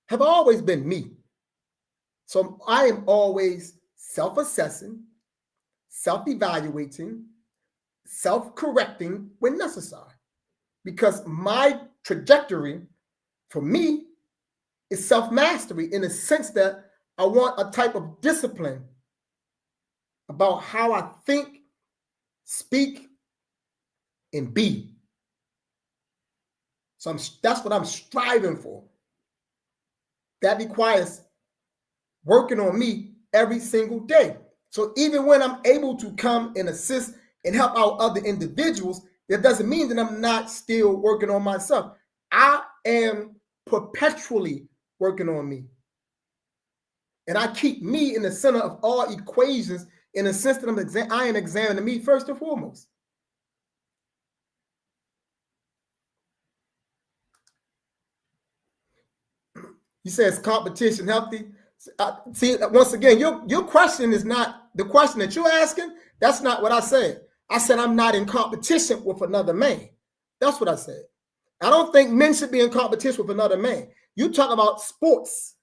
Speaker 1: Have always been me. So I am always self-assessing, self-evaluating, self-correcting when necessary. Because my trajectory for me is self-mastery in the sense that I want a type of discipline about how I think, speak, and be. So that's what I'm striving for. That requires working on me every single day. So even when I'm able to come and assist and help out other individuals, that doesn't mean that I'm not still working on myself. I am perpetually working on me. And I keep me in the center of all equations in the sense that I am examining me first and foremost. You say, is competition healthy? See, once again, your question is not the question that you're asking. That's not what I said. I said I'm not in competition with another man. That's what I said. I don't think men should be in competition with another man. You talk about sports.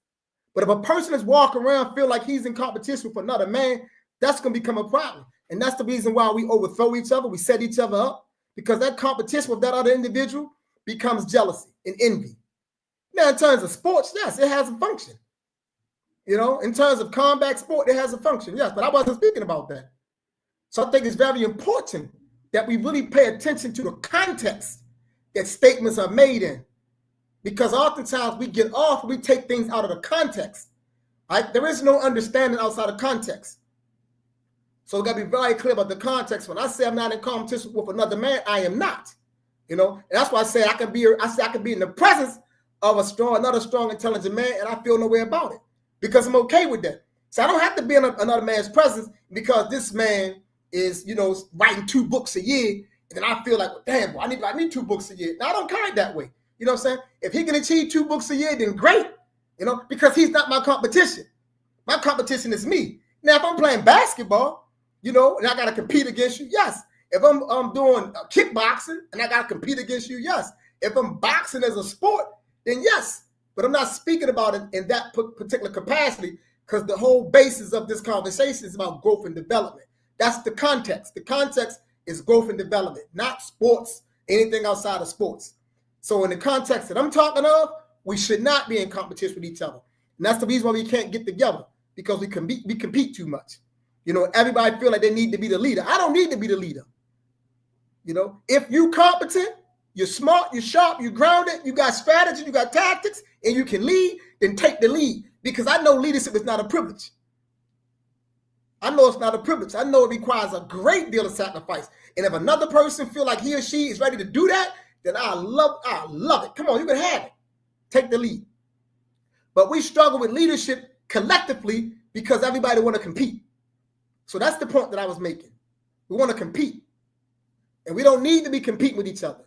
Speaker 1: But if a person is walking around feel like he's in competition with another man, that's going to become a problem. And that's the reason why we overthrow each other. We set each other up because that competition with that other individual becomes jealousy and envy. Now, in terms of sports, yes, it has a function. You know, in terms of combat sport, it has a function, yes, but I wasn't speaking about that. So I think it's very important that we really pay attention to the context that statements are made in. Because oftentimes we get off, we take things out of the context. Right? There is no understanding outside of context. So we got to be very clear about the context. When I say I'm not in competition with another man, I am not. You know, and that's why I say I can be in the presence of another strong, intelligent man, and I feel no way about it because I'm okay with that. So I don't have to be in another man's presence because this man is, you know, writing 2 books a year, and then I feel like, well, damn, I need 2 books a year. Now I don't count that way. You know what I'm saying? If he can achieve 2 books a year, then great. You know, because he's not my competition. My competition is me. Now, if I'm playing basketball, you know, and I got to compete against you, yes. If I'm doing kickboxing and I got to compete against you, yes. If I'm boxing as a sport, then yes. But I'm not speaking about it in that particular capacity because the whole basis of this conversation is about growth and development. That's the context. The context is growth and development, not sports, anything outside of sports. So in the context that I'm talking of, we should not be in competition with each other. And that's the reason why we can't get together because we compete too much. You know, everybody feel like they need to be the leader. I don't need to be the leader. You know, if you're competent, you're smart, you're sharp, you're grounded, you got strategy, you got tactics, and you can lead, then take the lead. Because I know leadership is not a privilege. I know it's not a privilege. I know it requires a great deal of sacrifice. And if another person feel like he or she is ready to do that, then I love it. Come on, you can have it. Take the lead. But we struggle with leadership collectively because everybody want to compete. So that's the point that I was making. We want to compete. And we don't need to be competing with each other.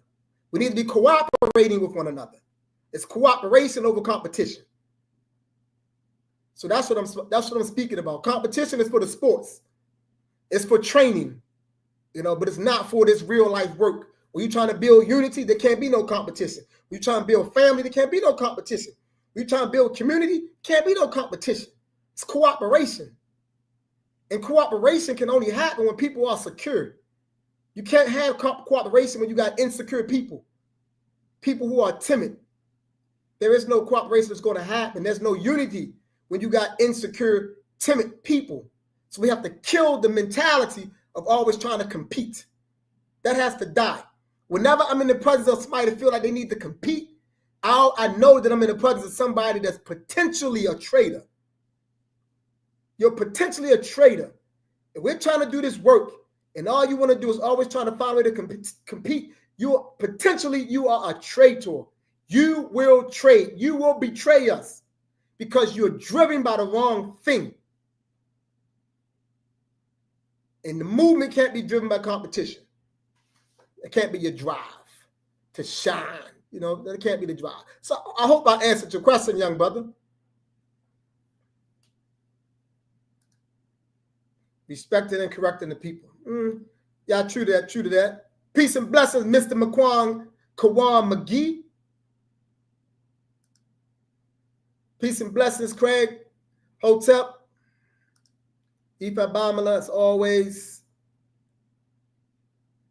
Speaker 1: We need to be cooperating with one another. It's cooperation over competition. So that's what I'm speaking about. Competition is for the sports. It's for training, you know, but it's not for this real life work. When you're trying to build unity, there can't be no competition. When you're trying to build family, there can't be no competition. When you're trying to build community, can't be no competition. It's cooperation. And cooperation can only happen when people are secure. You can't have cooperation when you got insecure people who are timid. There is no cooperation that's going to happen. There's no unity when you got insecure, timid people. So we have to kill the mentality of always trying to compete. That has to die. Whenever I'm in the presence of somebody that feel like they need to compete, I know that I'm in the presence of somebody that's potentially a traitor. You're potentially a traitor. If we're trying to do this work and all you want to do is always trying to find a way to compete, you are a traitor. You will trade. You will betray us because you're driven by the wrong thing. And the movement can't be driven by competition. It can't be your drive to shine. You know, that can't be the drive. So I hope I answered your question, young brother. Respecting and correcting the people. Yeah, true to that. Peace and blessings, Mr. McQuan Kawan McGee. Peace and blessings, Craig Hotep. Ifa Bamala, as always.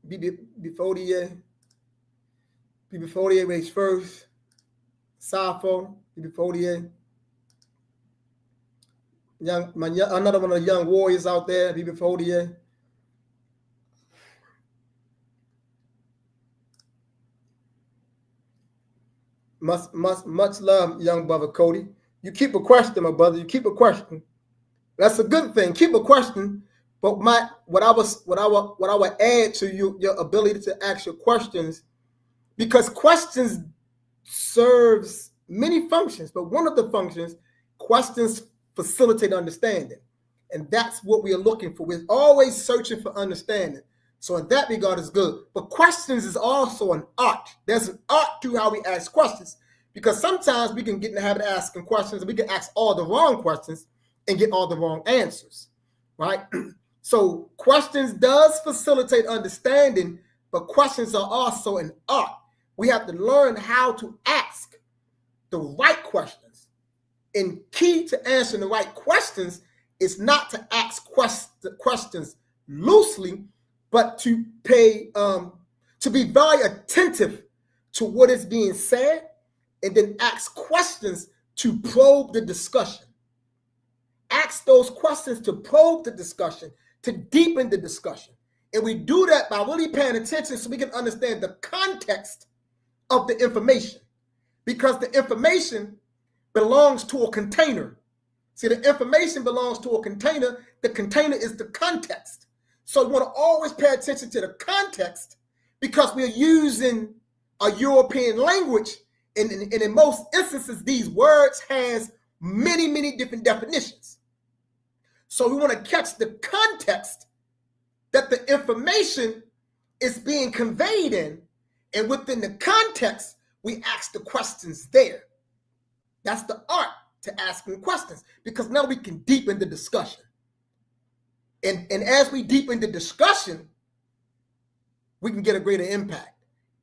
Speaker 1: Before the race first. Safo, before the another one of the young warriors out there, before the much love, young brother Cody. You keep a question, my brother. You keep a question. That's a good thing. Keep a question. But what I would add to your ability to ask your questions, because questions serves many functions, but one of the functions, questions facilitate understanding. And that's what we are looking for. We're always searching for understanding. So in that regard, it's good. But questions is also an art. There's an art to how we ask questions, because sometimes we can get in the habit of asking questions and we can ask all the wrong questions and get all the wrong answers, right? So questions does facilitate understanding, but questions are also an art. We have to learn how to ask the right questions. And key to answering the right questions is not to ask questions loosely, but to be very attentive to what is being said, and then ask questions to probe the discussion. Ask those questions to probe the discussion, to deepen the discussion. And we do that by really paying attention so we can understand the context of the information, because the information belongs to a container. See, the information belongs to a container. The container is the context. So we want to always pay attention to the context, because we're using a European language, and in most instances, these words has many, many different definitions. So we want to catch the context that the information is being conveyed in, and within the context, we ask the questions there. That's the art to asking questions, because now we can deepen the discussion. And as we deepen the discussion, we can get a greater impact.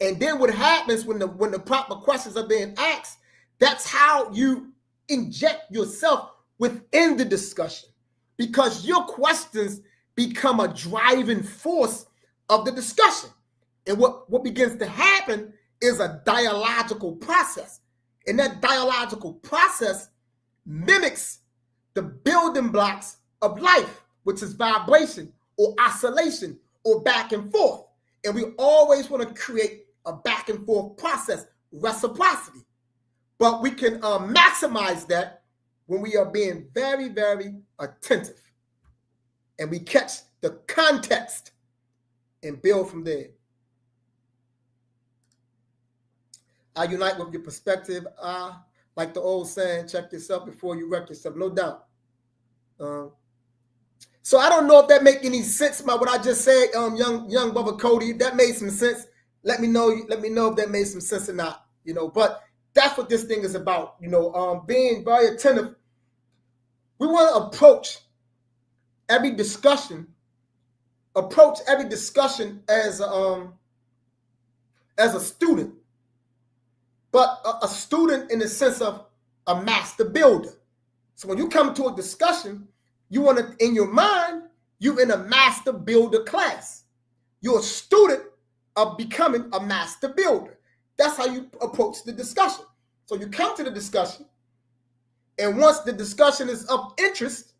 Speaker 1: And then what happens when the proper questions are being asked, that's how you inject yourself within the discussion, because your questions become a driving force of the discussion. And what begins to happen is a dialogical process. And that dialogical process mimics the building blocks of life, which is vibration or oscillation or back and forth. And we always want to create a back and forth process, reciprocity. But we can maximize that when we are being very, very attentive. And we catch the context and build from there. I unite with your perspective. Like the old saying, check yourself before you wreck yourself, no doubt. So I don't know if that make any sense about what I just said, young brother Cody. If that made some sense, let me know if that made some sense or not. But that's what this thing is about. Being very attentive. We want to approach every discussion as a student, but a student in the sense of a master builder. So when you come to a discussion, you want to, in your mind, you're in a master builder class. You're a student of becoming a master builder. That's how you approach the discussion. So you come to the discussion, and once the discussion is of interest,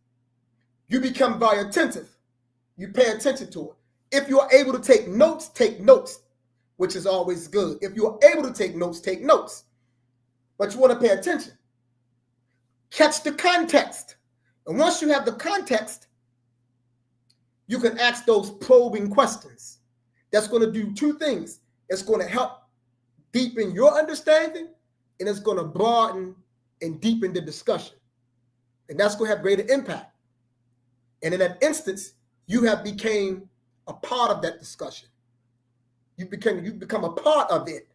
Speaker 1: you become very attentive. You pay attention to it. If you are able to take notes, which is always good. If you are able to take notes. But you want to pay attention. Catch the context. And once you have the context, you can ask those probing questions. That's going to do two things. It's going to help deepen your understanding, and it's going to broaden and deepen the discussion. And that's going to have greater impact. And in that instance, you have became a part of that discussion. You become a part of it.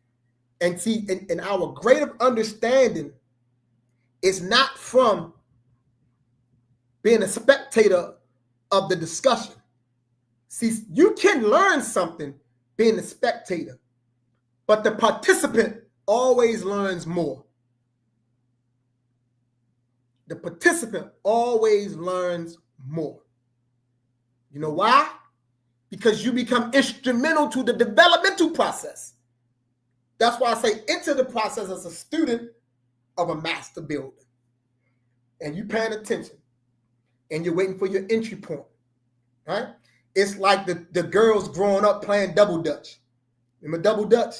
Speaker 1: And see, in our greater understanding is not from being a spectator of the discussion. See, you can learn something being the spectator, but the participant always learns more. The participant always learns more. You know why? Because you become instrumental to the developmental process. That's why I say enter the process as a student of a master builder. And you paying attention. And you're waiting for your entry point. Right? It's like the girls growing up playing double dutch. Remember double dutch?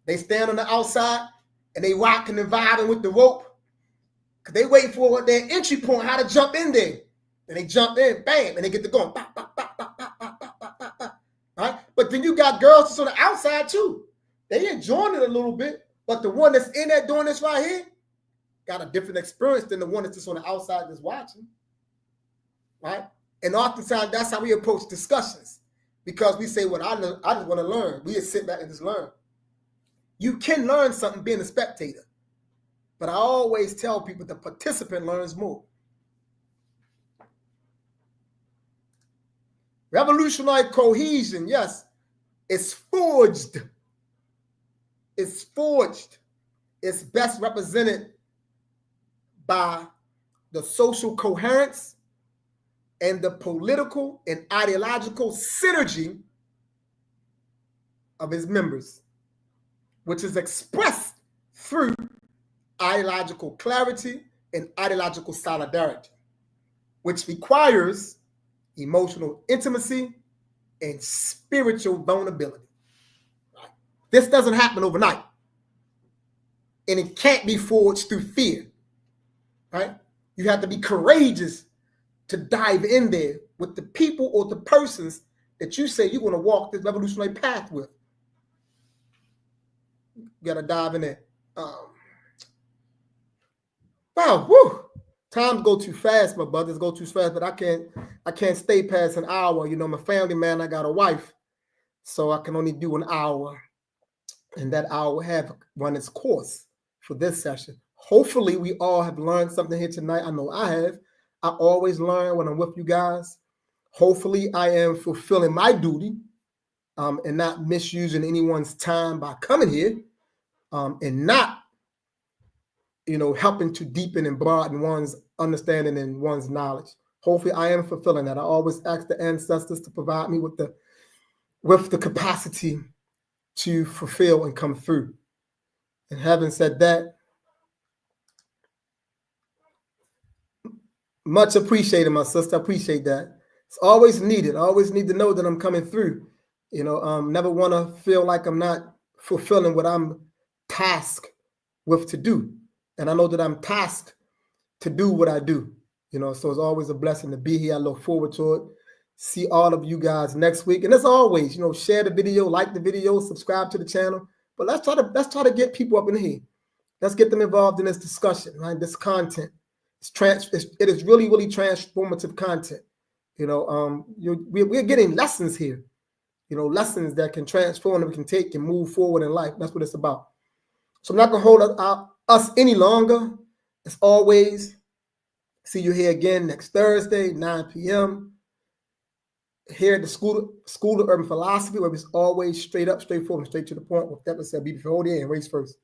Speaker 1: They stand on the outside and they rocking and vibing with the rope. Because they waiting for their entry point, how to jump in there. And they jump in, bam, and they get to going. Bop, bop, bop, bop, bop, bop, bop, bop, bop. Right? But then you got girls that's on the outside too. They enjoying it a little bit, but the one that's in there doing this right here got a different experience than the one that's just on the outside that's watching. Right? And oftentimes that's how we approach discussions, because we say, well, I just want to learn. We just sit back and just learn. You can learn something being a spectator, but I always tell people the participant learns more. Revolutionary cohesion, yes, it's forged. It's forged. It's best represented by the social coherence and the political and ideological synergy of its members, which is expressed through ideological clarity and ideological solidarity, which requires emotional intimacy and spiritual vulnerability. Right? This doesn't happen overnight, and it can't be forged through fear. Right? You have to be courageous to dive in there with the people or the persons that you say you're going to walk this revolutionary path with. You got to dive in there. Wow, whoo! Times go too fast, my brothers, go too fast, but I can't stay past an hour. You know, I'm a family man, I got a wife, so I can only do an hour, and that hour will have run its course for this session. Hopefully, we all have learned something here tonight. I know I have. I always learn when I'm with you guys. Hopefully, I am fulfilling my duty and not misusing anyone's time by coming here and not, helping to deepen and broaden one's understanding and one's knowledge. Hopefully, I am fulfilling that. I always ask the ancestors to provide me with the capacity to fulfill and come through. And having said that, much appreciated, my sister. I appreciate that. It's always needed. I always need to know that I'm coming through. Never want to feel like I'm not fulfilling what I'm tasked with to do. And I know that I'm tasked to do what I do. So it's always a blessing to be here. I look forward to it. See all of you guys next week. And as always, share the video, like the video, subscribe to the channel. But let's try to get people up in here. Let's get them involved in this discussion, right? This content. It is really, really transformative content. We're getting lessons here. Lessons that can transform and we can take and move forward in life. That's what it's about. So I'm not going to hold us any longer. As always, see you here again next Thursday, 9 p.m. here at the School of Urban Philosophy, where it's always straight up, straightforward, and straight to the point. With that said, be before the end, race first.